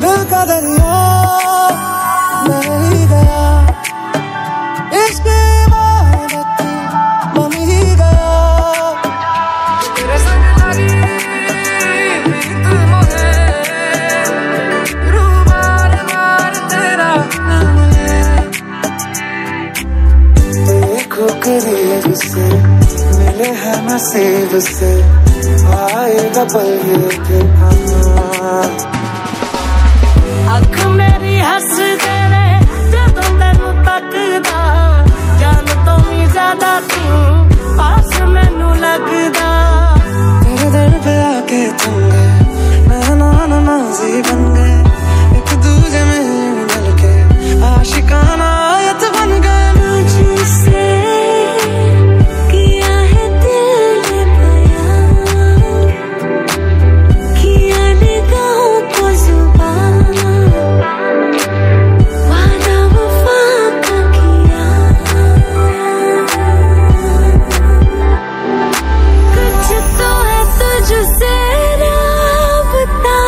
दिल का दरिया मैं ही गया, इश्क इबादत बन ही गया। तेरे संग लगी प्रीत मोहे, रू मार मार तेरा नाम ले। देखो करीब से मिले हैं नसीब से, आएगा पल ये फिर अख मेरी हंस तेरे जदों तेनू तकदा, जान तो भी ज्यादा तू पास मैनू लगदा। तेरे दर पे आके थम गए, नैना नमाज़ी बन गए, एक दूजे में मिल के आशिकाना आयत बन गए। मुझसे किया है दिल ने बयां, किया निगाहों को जुबान, वादा वफा का किया। कुछ तो है तुझसे राबता,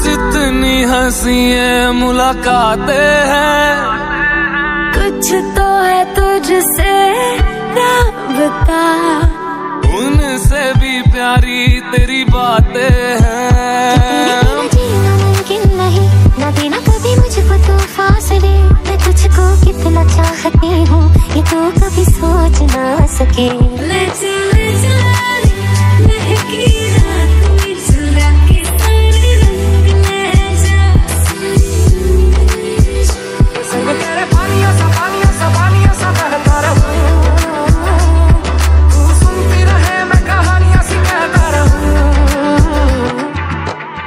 जितनी हंसी मुलाकातें हैं, कुछ तो है तुझसे राबता, उनसे भी प्यारी तेरी बातें हैं। जीना मुमकिन नहीं, न देना कभी मुझको तो फासले। मैं तुझको कितना चाहती हूँ ये तो कभी सोच ना सके। ले चले जाने महकी रात में चुरा के सारे रंग ले जा। संग तेरे पानिया सा बहता रहूं, तू सुनती रहे मैं कहानियां सी कहता रहूं।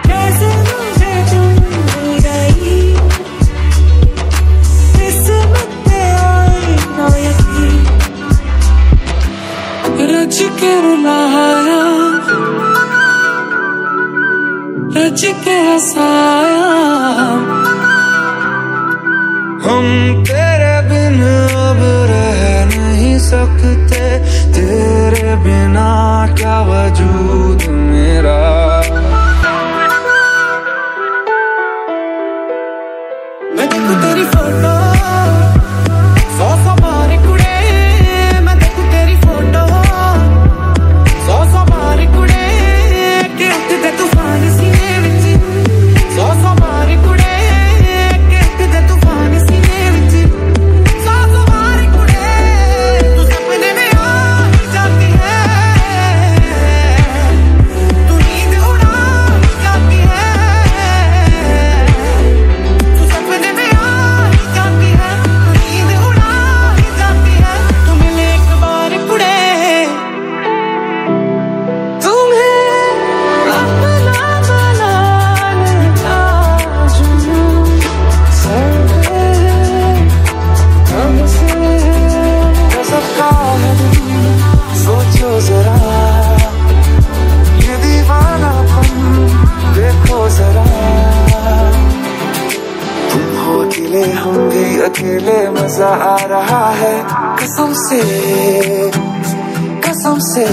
कैसे मुझे तुम मिल गई, किस्मत पे आई ना यकीन। रज के रुलाया, रज के हंसाया, हम तेरे बिन अब रह नहीं सकते, तेरे बिना क्या वजूद मेरा। मैं देखूं तेरी फोटो, सौ बार कुड़े, मैं देखूं तेरी फोटो, सौ बार कुड़े, के उठदे तूफान सीने विच, सौ बार कुड़े, के उठदे तूफान सीने विच, सौ बार कुड़े, तू सपने में आ ही जाती है, तू नींद उड़ा ही जाती है, तू सपने में आ ही जाती है, तू नींद उड़ा ही जाती है। तू मिले एक बार कुड़े, तुम्हें अपना बनाने का जुनून हमसे सबका है दिल, सोचो जरा ये दीवानापन देखो जरा। तुम हो अकेले हम भी अकेले, मजा आ रहा है कसम से, कसम से।